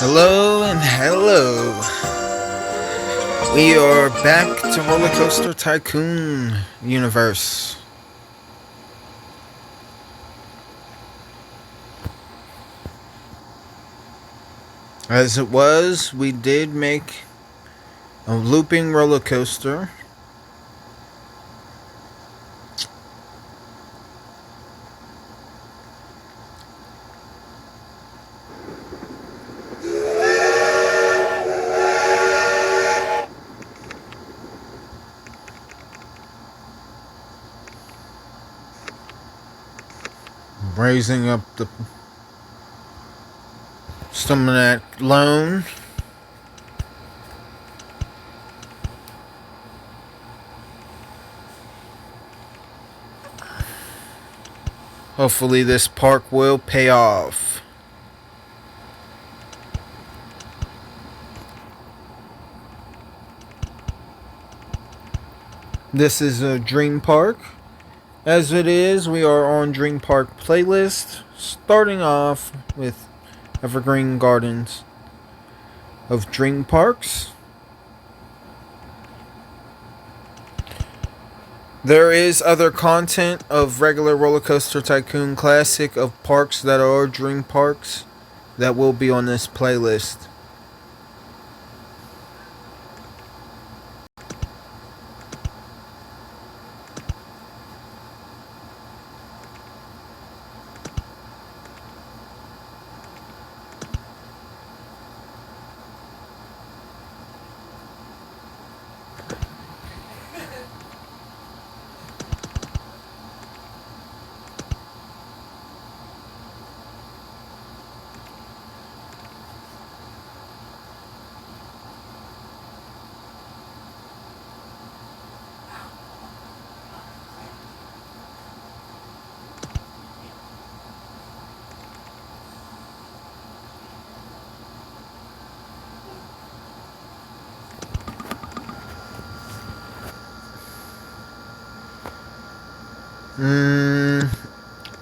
Hello and hello. We are back to Rollercoaster Tycoon universe. As it was, we did make a looping roller coaster. Raising up the some of that loan. Hopefully this park will pay off. This is a dream park. As it is, we are on Dream Park playlist, starting off with Evergreen Gardens of Dream Parks. There is other content of regular Roller Coaster Tycoon Classic of parks that are Dream Parks that will be on this playlist.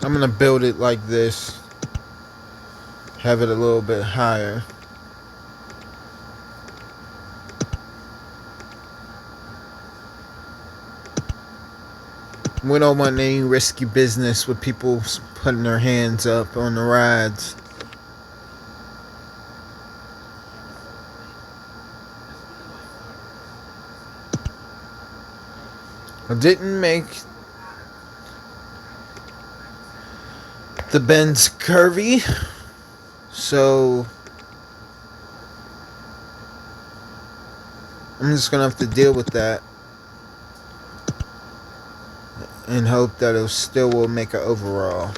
I'm gonna build it like this. Have it a little bit higher. We don't want any risky business with people putting their hands up on the rides. I didn't make the bends curvy, so I'm just gonna have to deal with that and hope that it still will make an overall.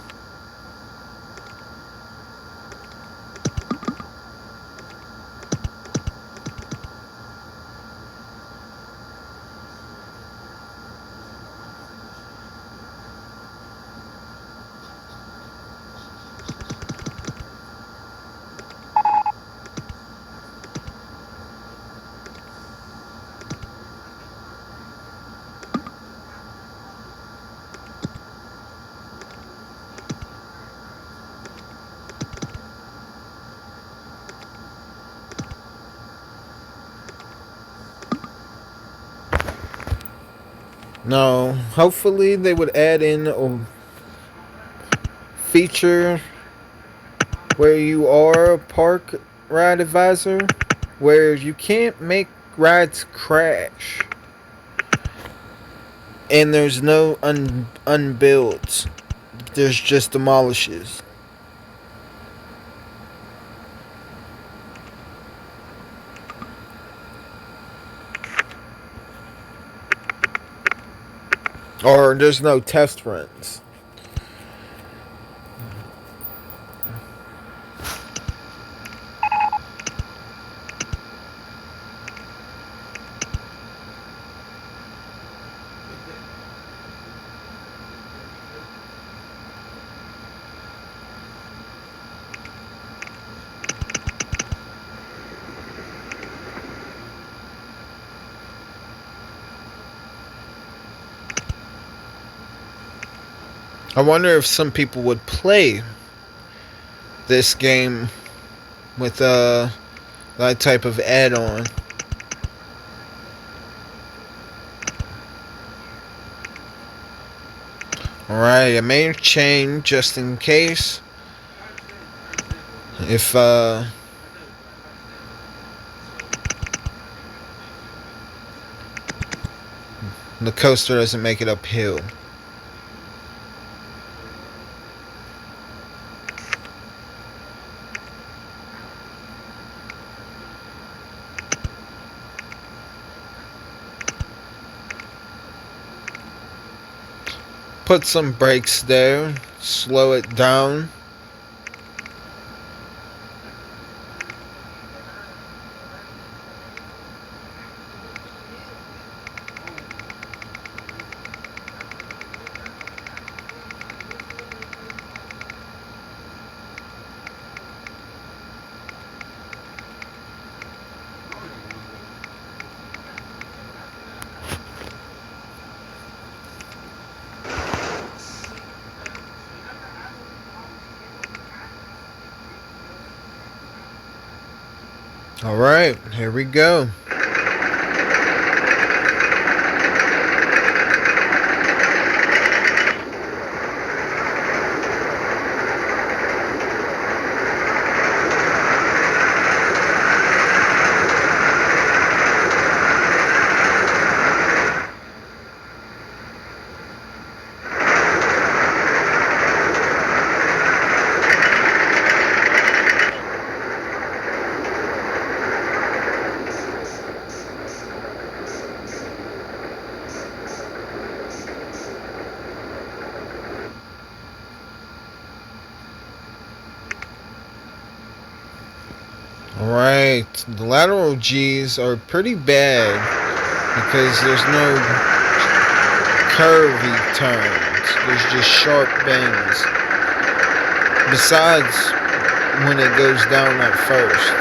No, hopefully they would add in a feature where you are a park ride advisor, where you can't make rides crash, and there's no unbuilds. There's just demolishes. Or there's no test runs. I wonder if some people would play this game with that type of add-on. Alright, I made a chain just in case if the coaster doesn't make it uphill. Put some brakes there, slow it down. Alright, here we go. Alright, the lateral G's are pretty bad because there's no curvy turns. There's just sharp bends. Besides when it goes down at first.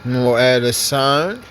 And we'll add a sign.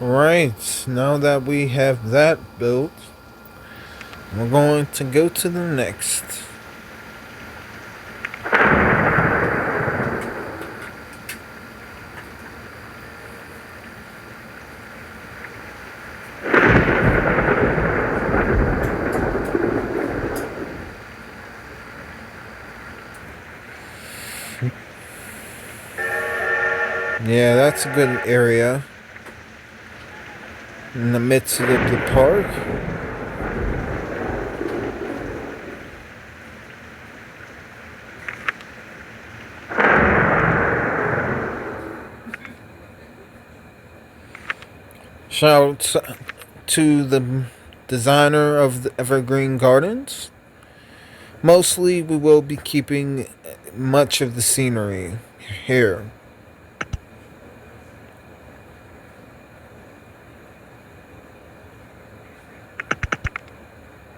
Alright, now that we have that built, we're going to go to the next. Yeah, that's a good area. In the midst of the park. Shout out to the designer of the Evergreen Gardens. Mostly we will be keeping much of the scenery here.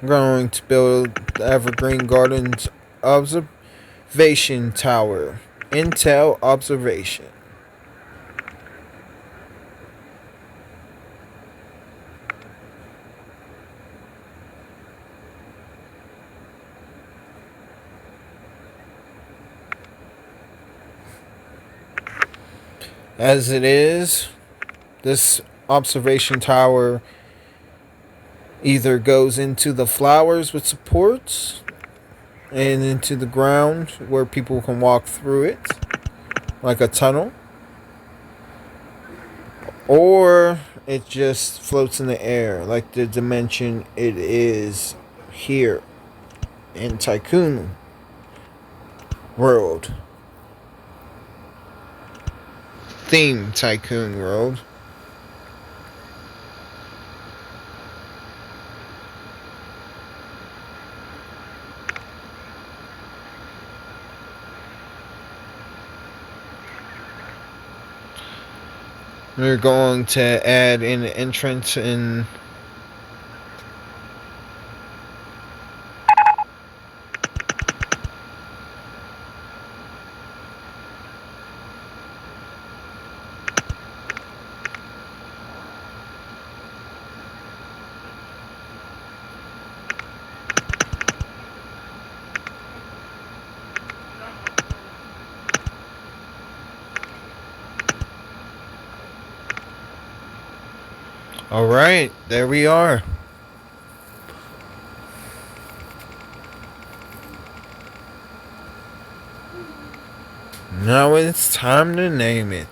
I'm going to build the Evergreen Gardens Observation Tower. Intel Observation. As it is, this observation tower either goes into the flowers with supports and into the ground where people can walk through it like a tunnel, or it just floats in the air like the dimension it is here in Tycoon World. Theme Tycoon World. We're going to add an entrance in. Alright, there we are. Now it's time to name it.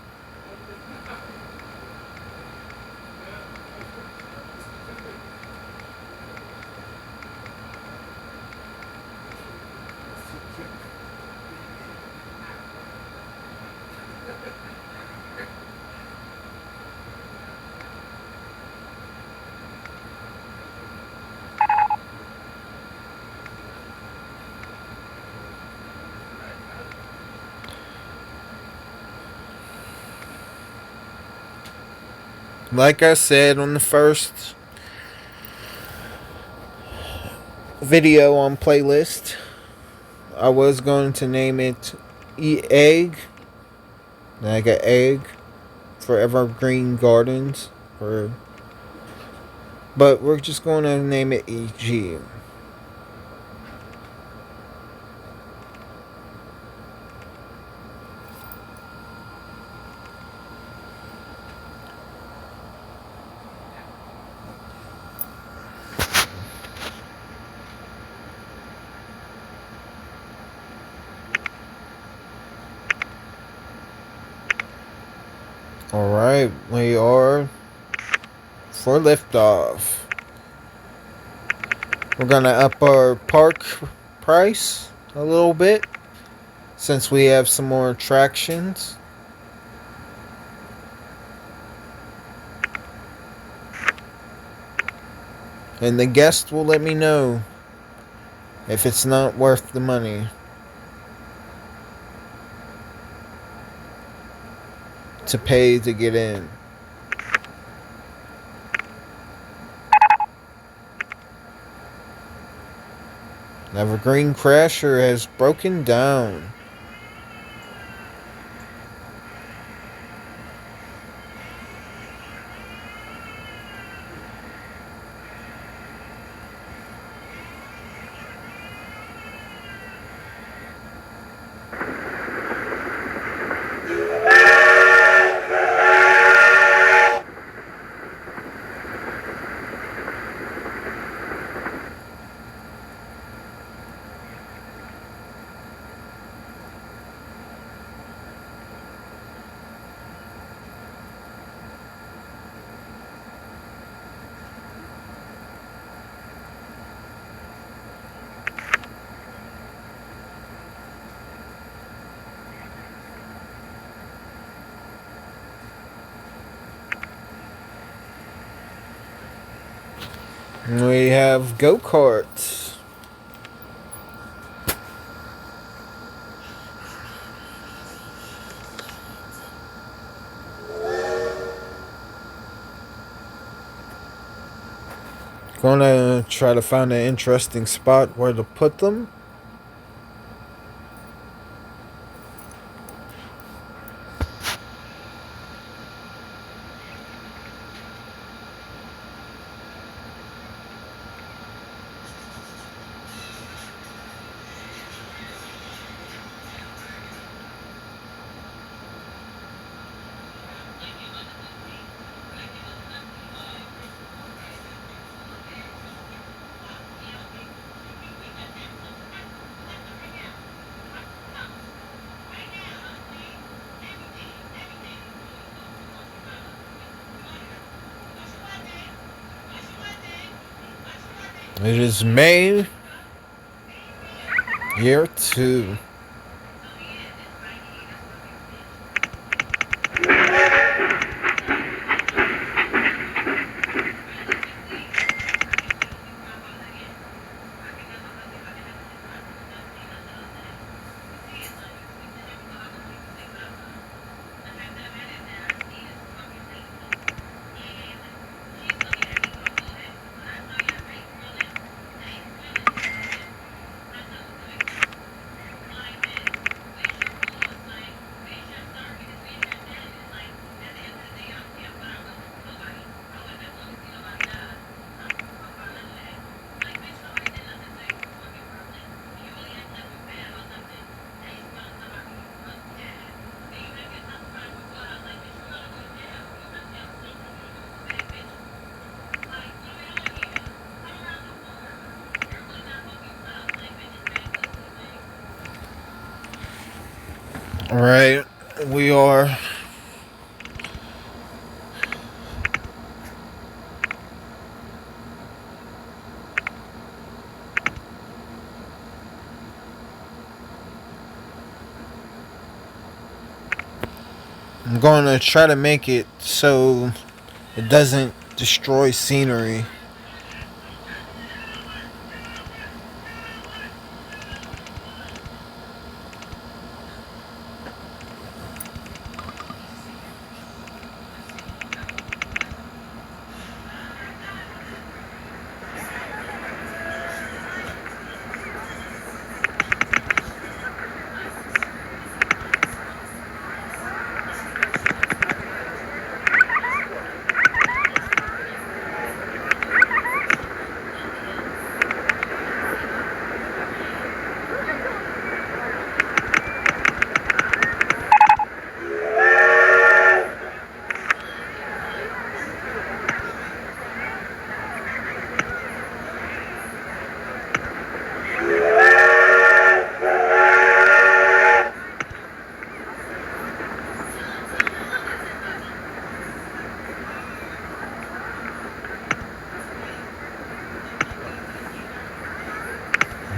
Like I said on the first video on playlist, I was going to name it Egg, like an egg for Evergreen Gardens, but we're just going to name it EG. Alright, we are for liftoff. We're gonna up our park price a little bit since we have some more attractions. And the guest will let me know if it's not worth the money to pay to get in. Evergreen Crasher has broken down. We have go-karts. Gonna try to find an interesting spot where to put them. It is May, year 2. Alright, we are I'm going to try to make it so it doesn't destroy scenery.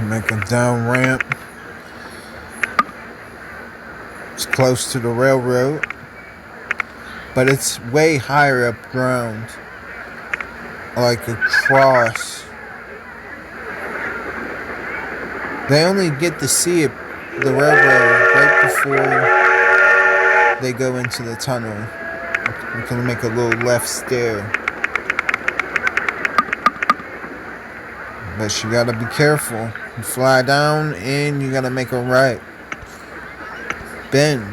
Make a down ramp. It's close to the railroad, but it's way higher up ground, like across. They only get to see it, the railroad, right before they go into the tunnel. You can make a little left stair, but you gotta be careful. You fly down and you gotta make a right bend.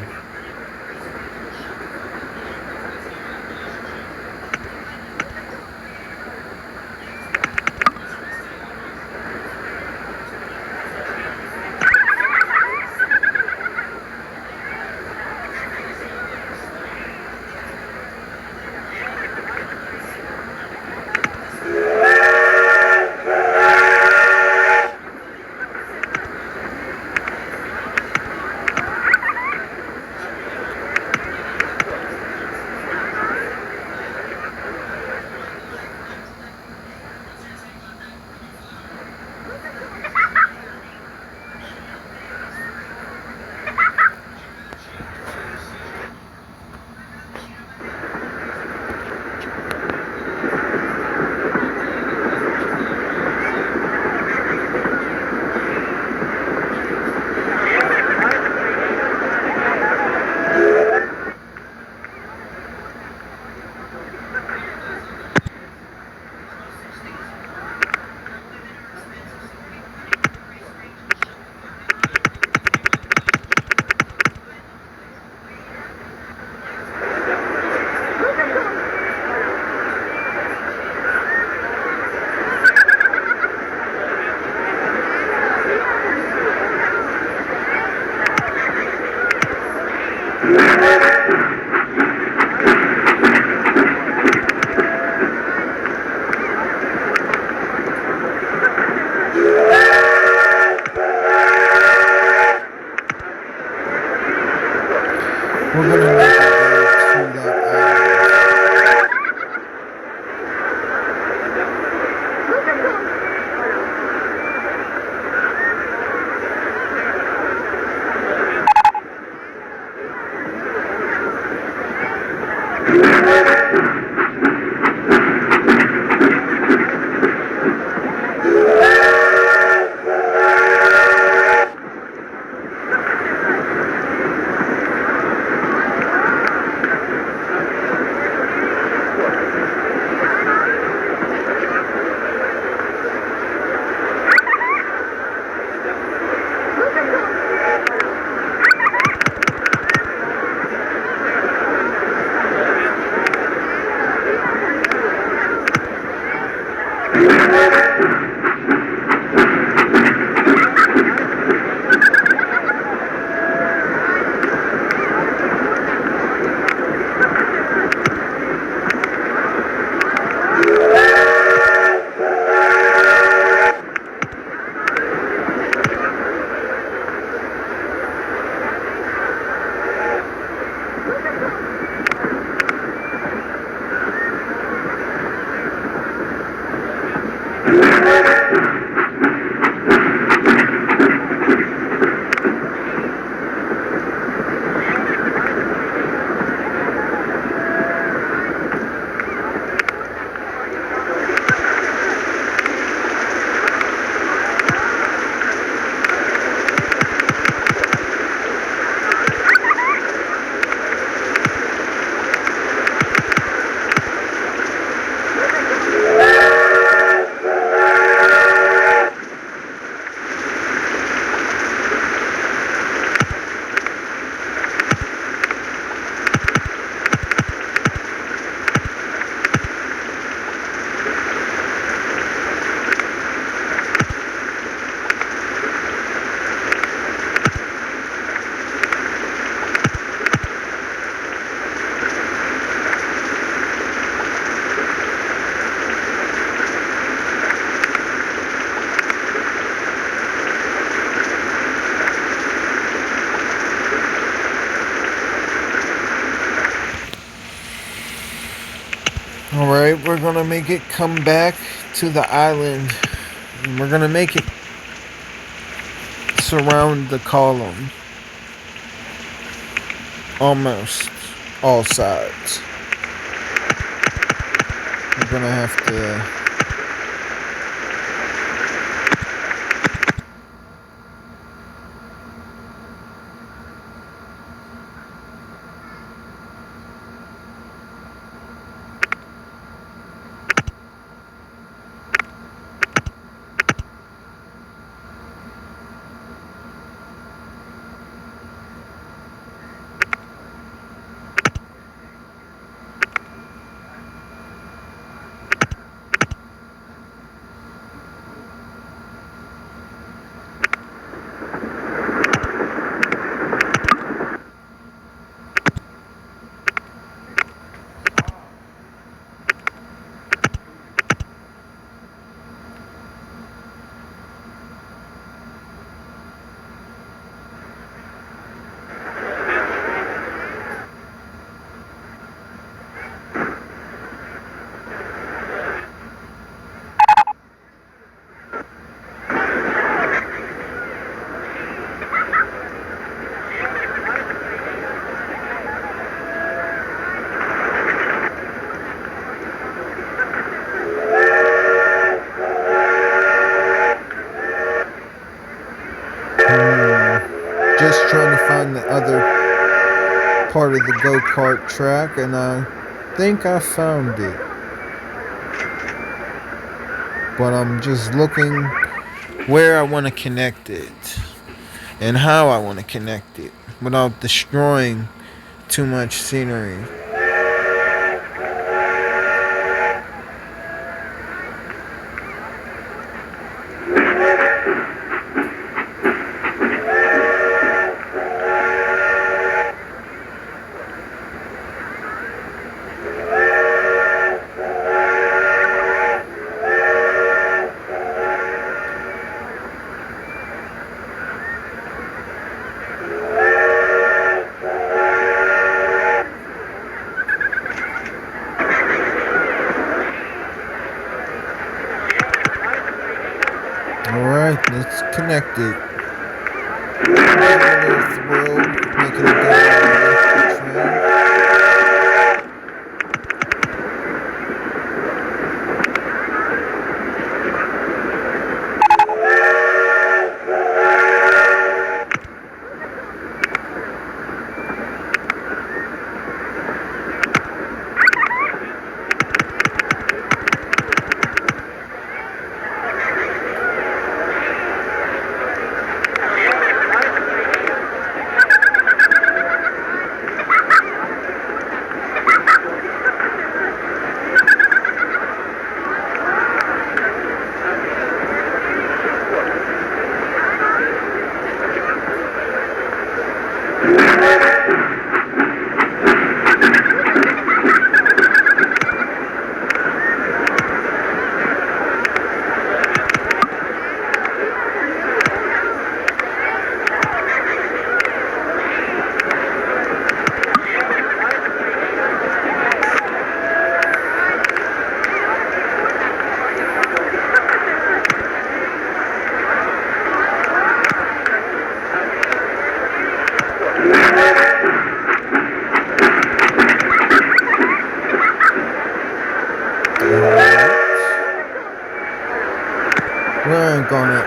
Alright, we're gonna make it come back to the island. And we're gonna make it surround the column. Almost all sides. We're gonna have to... Just trying to find the other part of the go-kart track, and I think I found it. But I'm just looking where I want to connect it and how I want to connect it without destroying too much scenery. Alright, let's connect it. A little thrill, making it go off the train.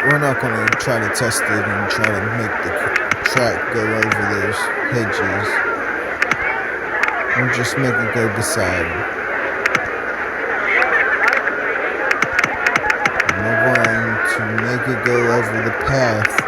We're not gonna try to test it and try to make the track go over those hedges. We'll just make it go beside them. And we're going to make it go over the path.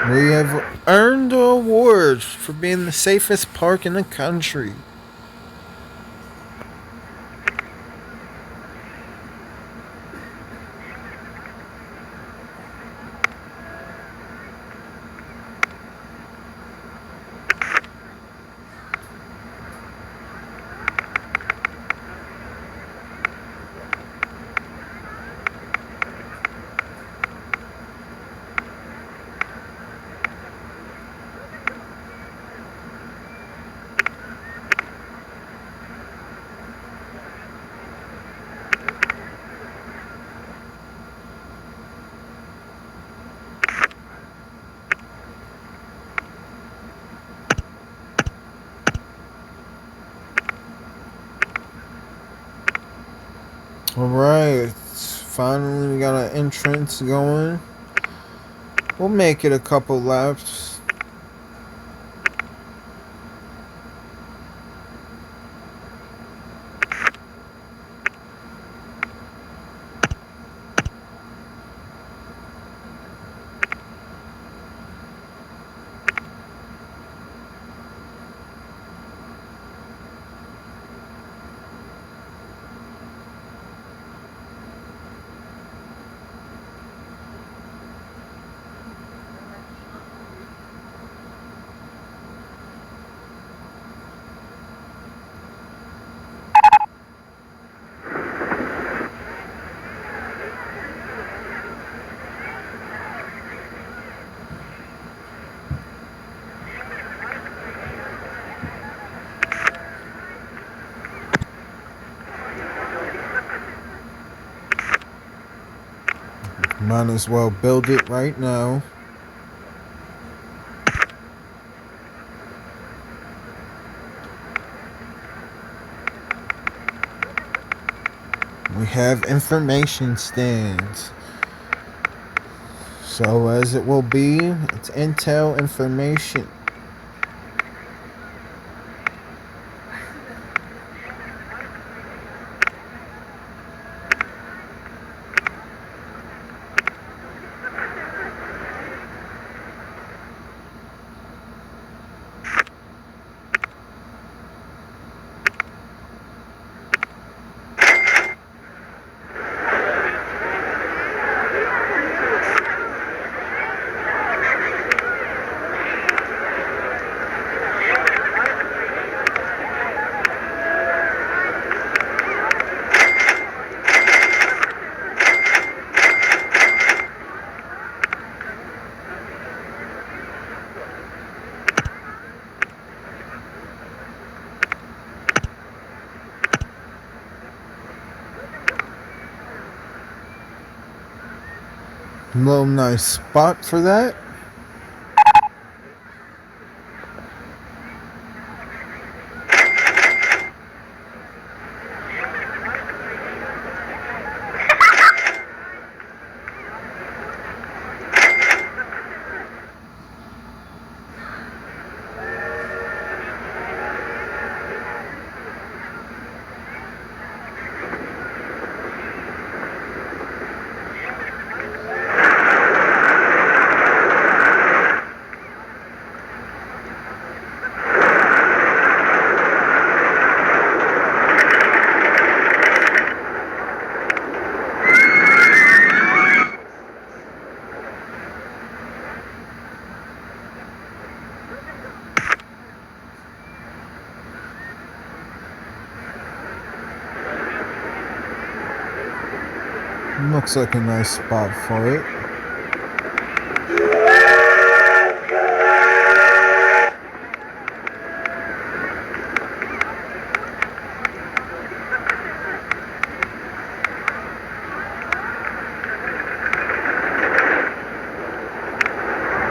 We have earned an award for being the safest park in the country. Alright, finally we got an entrance going. We'll make it a couple laps. Might as well build it right now. We have information stands. So as it will be, it's intel information. Little nice spot for that. Looks like a nice spot for it.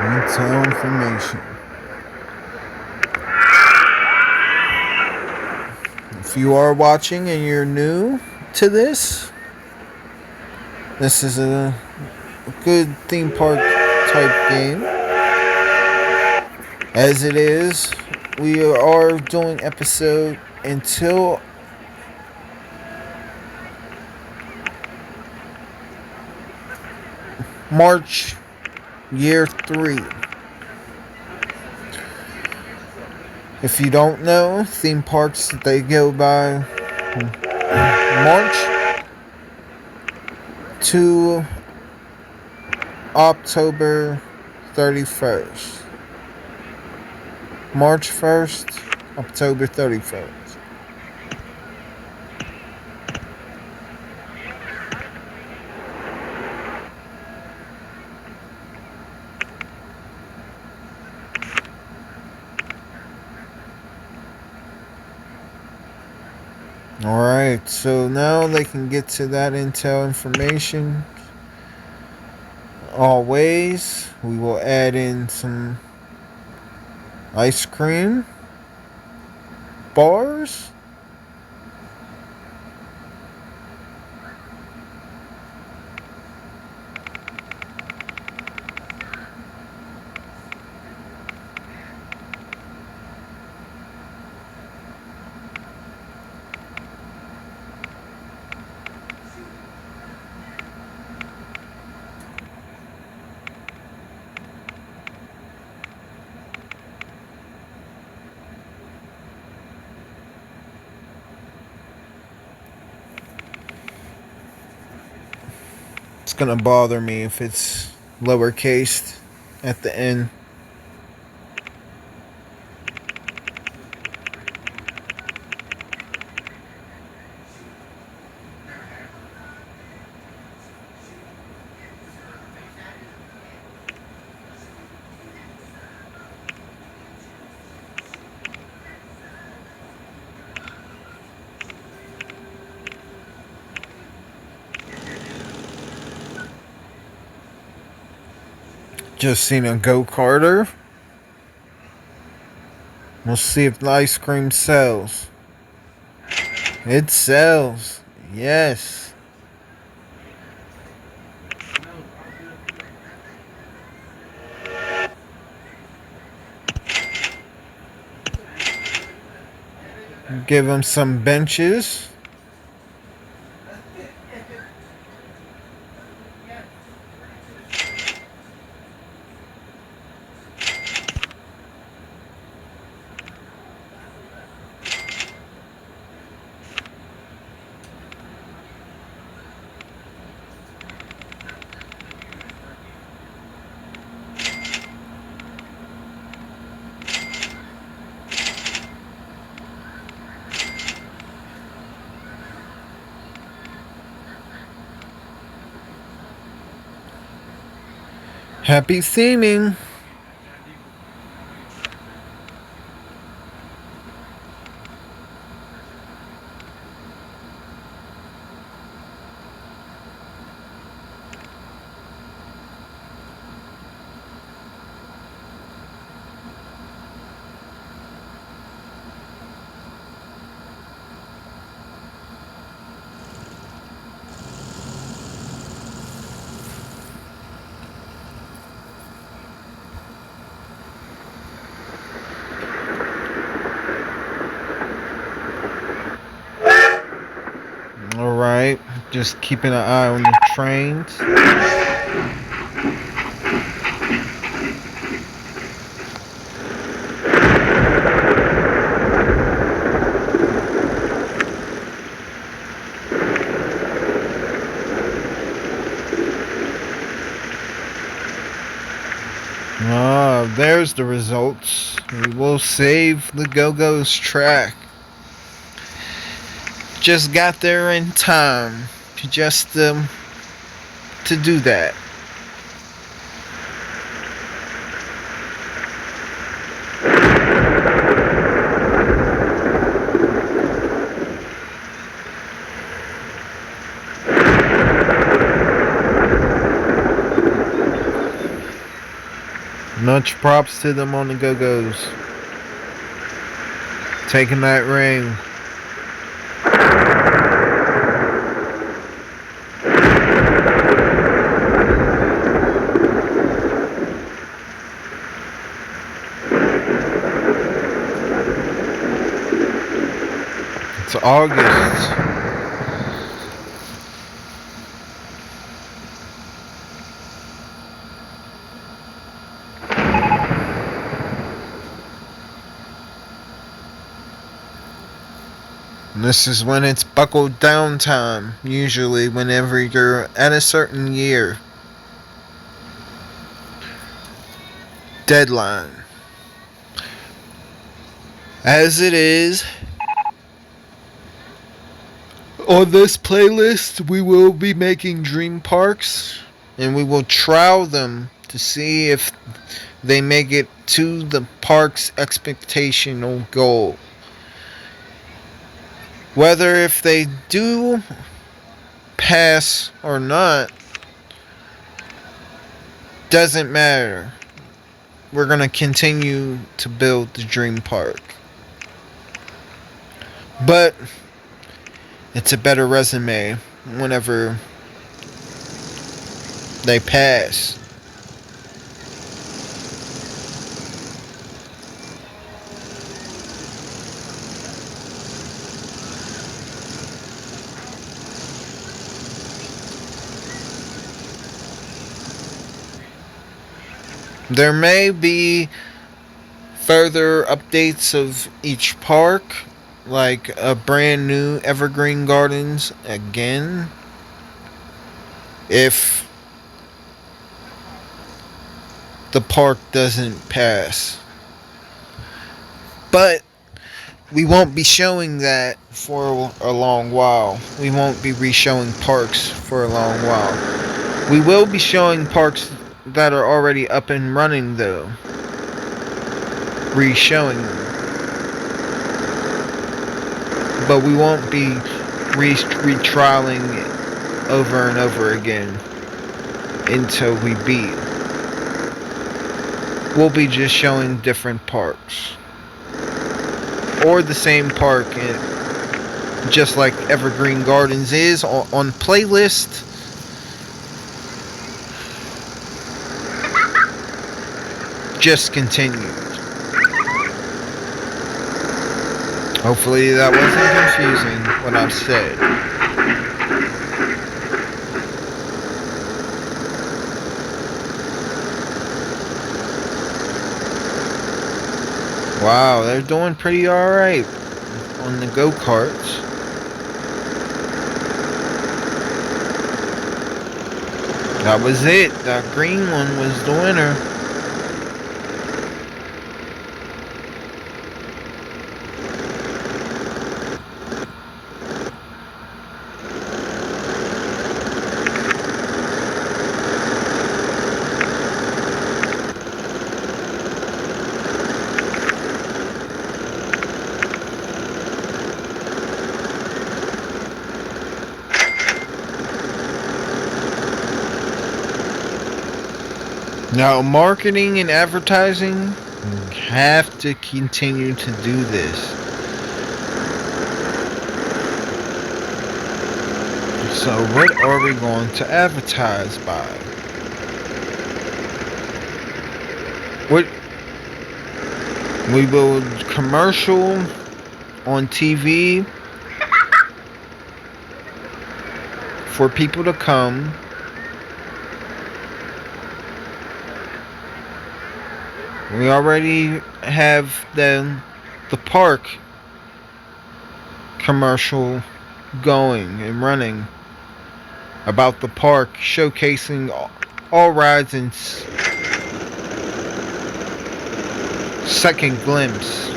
Intel information. If you are watching and you're new to this is a good theme park type game. As it is, we are doing episode until March year 3. If you don't know, theme parks, they go by March to October 31st. March 1st, October 31st. Alright, so now they can get to that intel information. Always, we will add in some ice cream bars. gonna bother me if it's lowercase at the end. Just seen a go-karter. We'll see if the ice cream sells. It sells. Yes. Give them some benches. Happy theming. Alright, just keeping an eye on the trains. Ah, there's the results. We will save the Go-Go's track. Just got there in time to to do that. Much props to them on the Go-Go's. Taking that ring. It's August. And this is when it's buckled down time, usually whenever you're at a certain year. Deadline. As it is, on this playlist, we will be making dream parks, and we will trial them to see if they make it to the park's expectational goal. Whether if they do pass or not doesn't matter. We're going to continue to build the dream park. But it's a better resume whenever they pass. There may be further updates of each park, like a brand new Evergreen Gardens again, if the park doesn't pass. But we won't be showing that for a long while. We won't be re-showing parks for a long while. We will be showing parks that are already up and running though. Re-showing them. But we won't be retrialing it over and over again until we beat. We'll be just showing different parks. Or the same park, just like Evergreen Gardens is on playlist. Just continued. Hopefully that wasn't confusing what I've said. Wow, they're doing pretty alright on the go-karts. That was it. That green one was the winner. Now, marketing and advertising have to continue to do this. So, what are we going to advertise by? What we will commercial on TV for people to come. We already have the park commercial going and running about the park, showcasing all rides and second glimpse.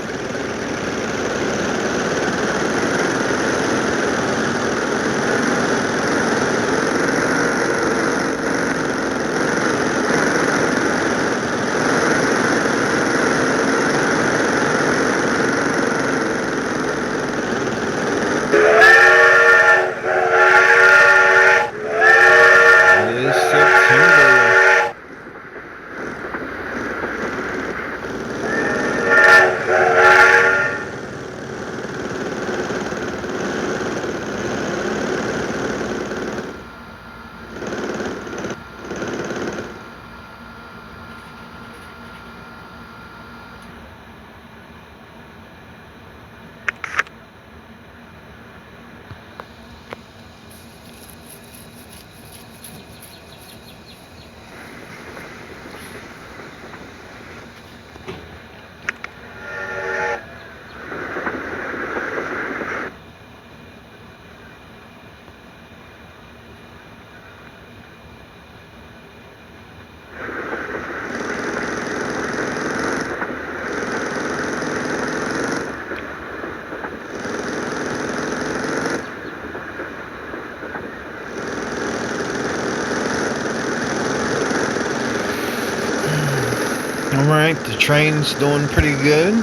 Alright, the train's doing pretty good.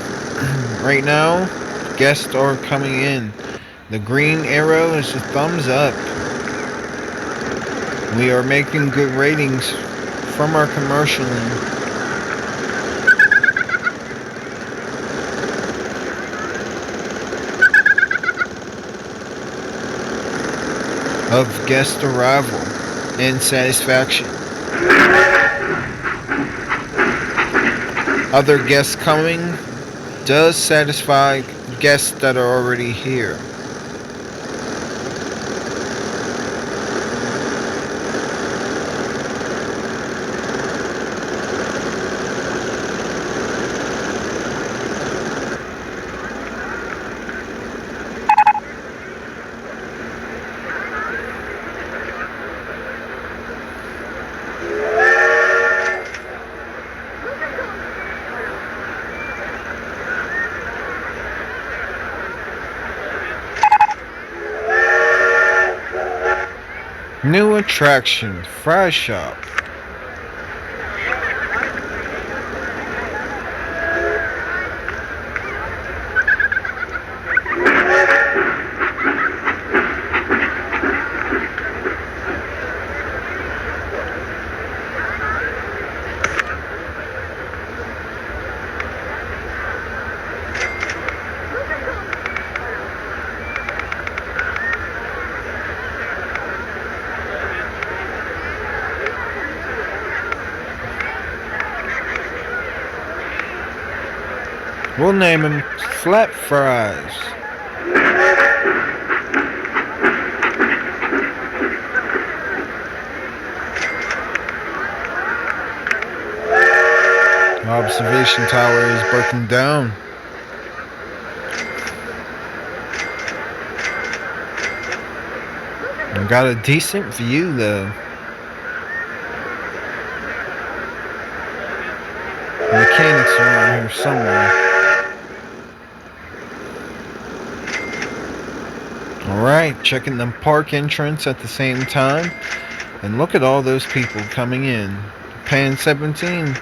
Right now, guests are coming in. The green arrow is a thumbs up. We are making good ratings from our commercialing. Of guest arrival and satisfaction. Other guests coming does satisfy guests that are already here. New attraction, fry shop. We'll name him Flat Fries. The observation tower is broken down. I got a decent view though. The mechanics are around here somewhere. Alright, checking the park entrance at the same time. And look at all those people coming in. Paying 17.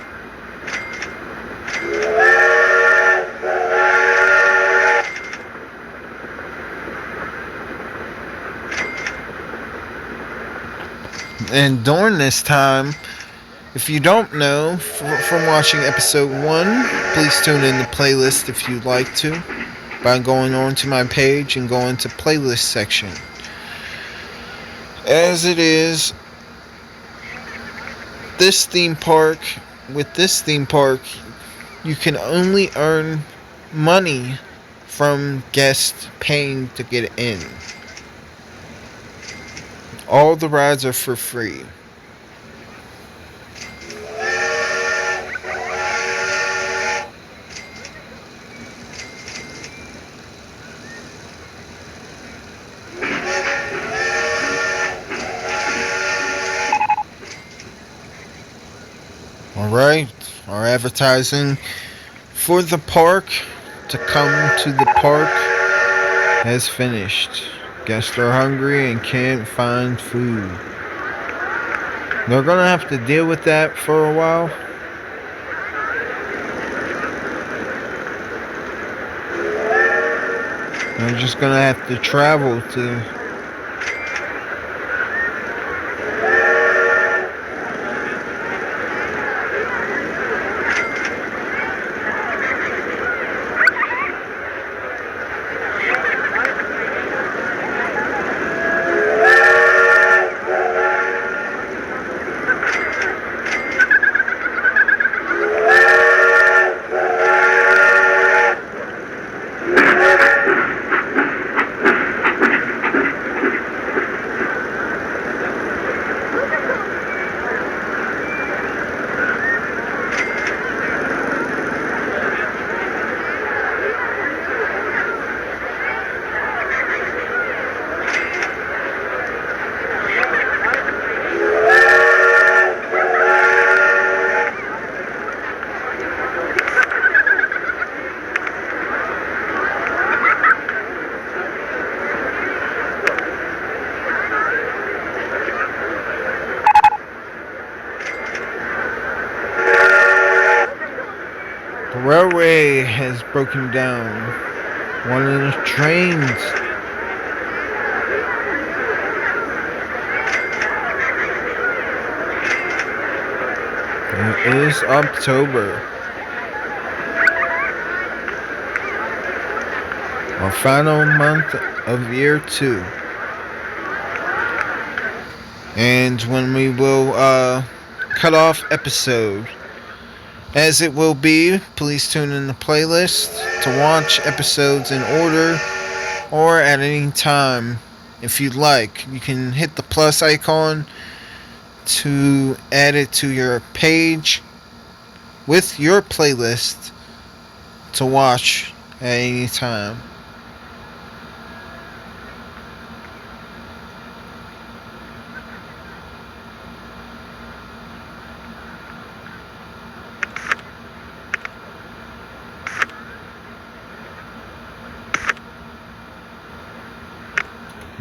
And during this time, if you don't know, from watching episode 1, please tune in the playlist if you'd like to, by going on to my page and going to playlist section. As it is, with this theme park, you can only earn money from guests paying to get in. All the rides are for free. Alright, our advertising for the park to come to the park has finished. Guests are hungry and can't find food. They're gonna have to deal with that for a while. They're just gonna have to travel to the railway has broken down. One of the trains. It is October. Our final month of year 2. And when we will cut off episode, as it will be, please tune in the playlist to watch episodes in order or at any time if you'd like. You can hit the plus icon to add it to your page with your playlist to watch at any time.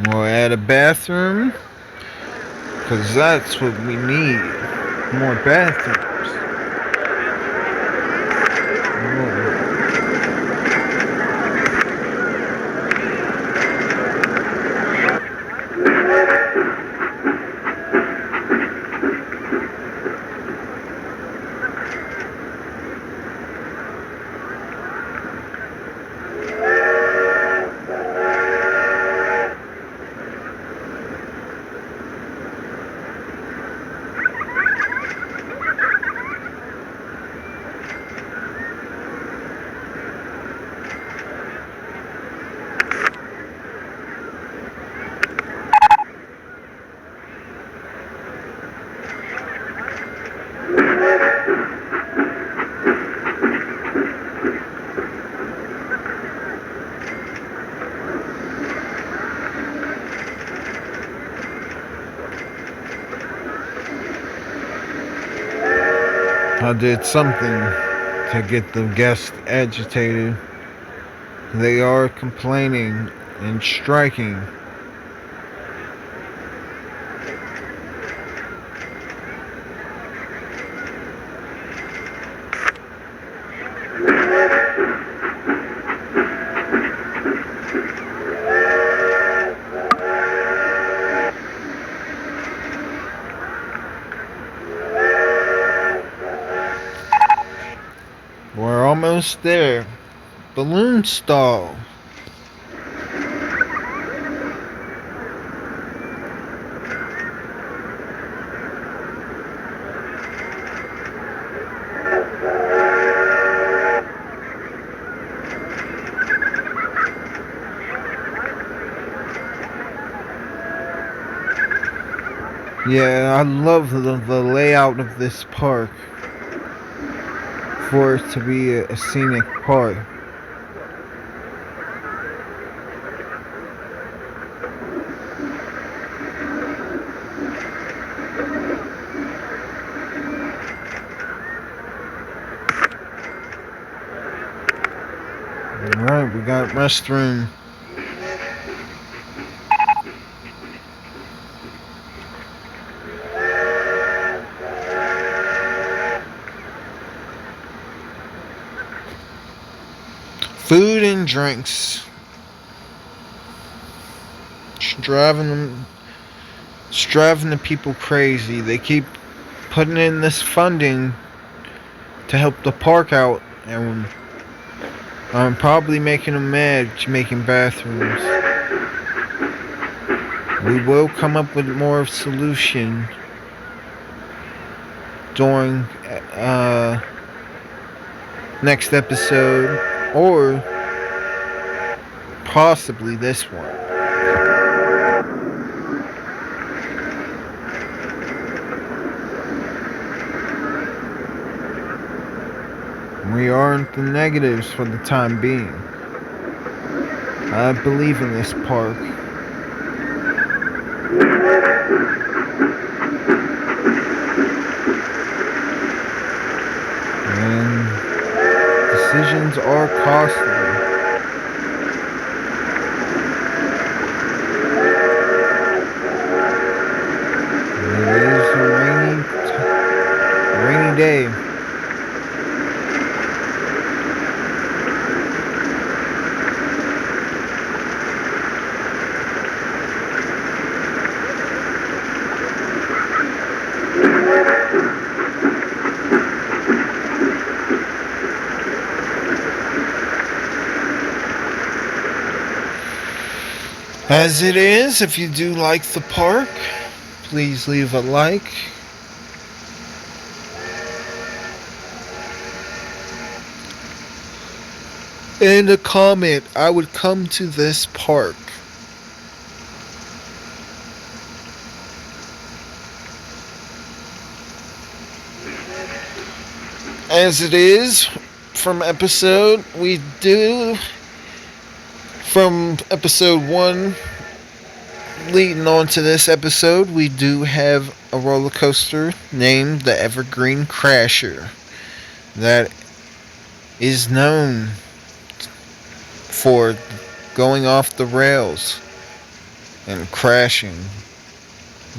We'll add a bathroom Because that's what we need. More bathrooms. I did something to get the guests agitated. They are complaining and striking. We're almost there. Balloon stall. Yeah, I love the layout of this park for it to be a scenic park. Alright, we got restroom. Food and drinks. It's driving the people crazy. They keep putting in this funding to help the park out, and I'm probably making them mad making bathrooms. We will come up with more solution during next episode, or possibly this one. We aren't the negatives for the time being. I believe in this park. And decisions are costly. It is a rainy day. As it is, if you do like the park, please leave a like. And a comment. I would come to this park. As it is, from episode 1 leading on to this episode, we do have a roller coaster named the Evergreen Crasher that is known for going off the rails and crashing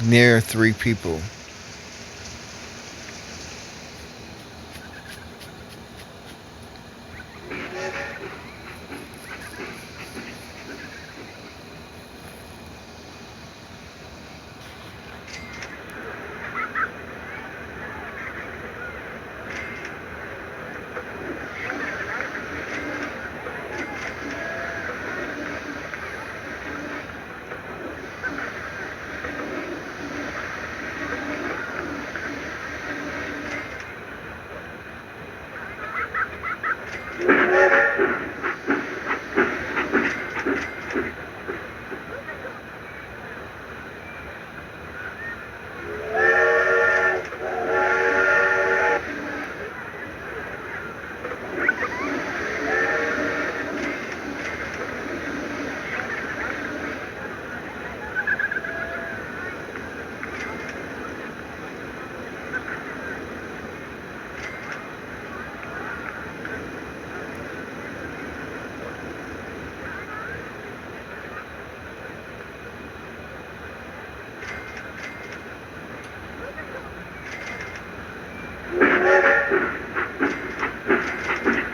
near 3 people.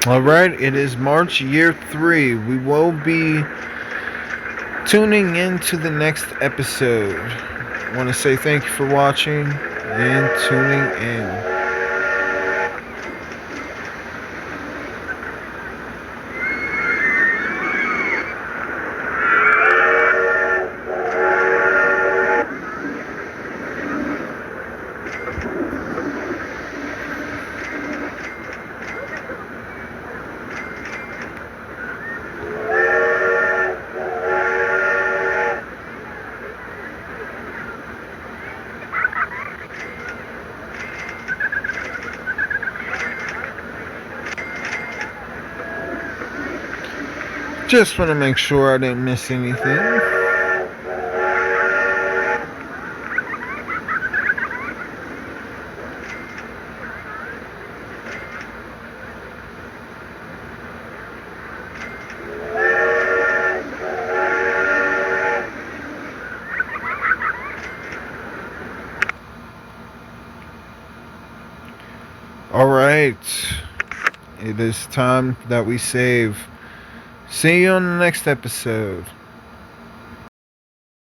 Alright, it is March year 3. We will be tuning into the next episode. I want to say thank you for watching and tuning in. Just want to make sure I didn't miss anything. Alright, it is time that we save. See you on the next episode.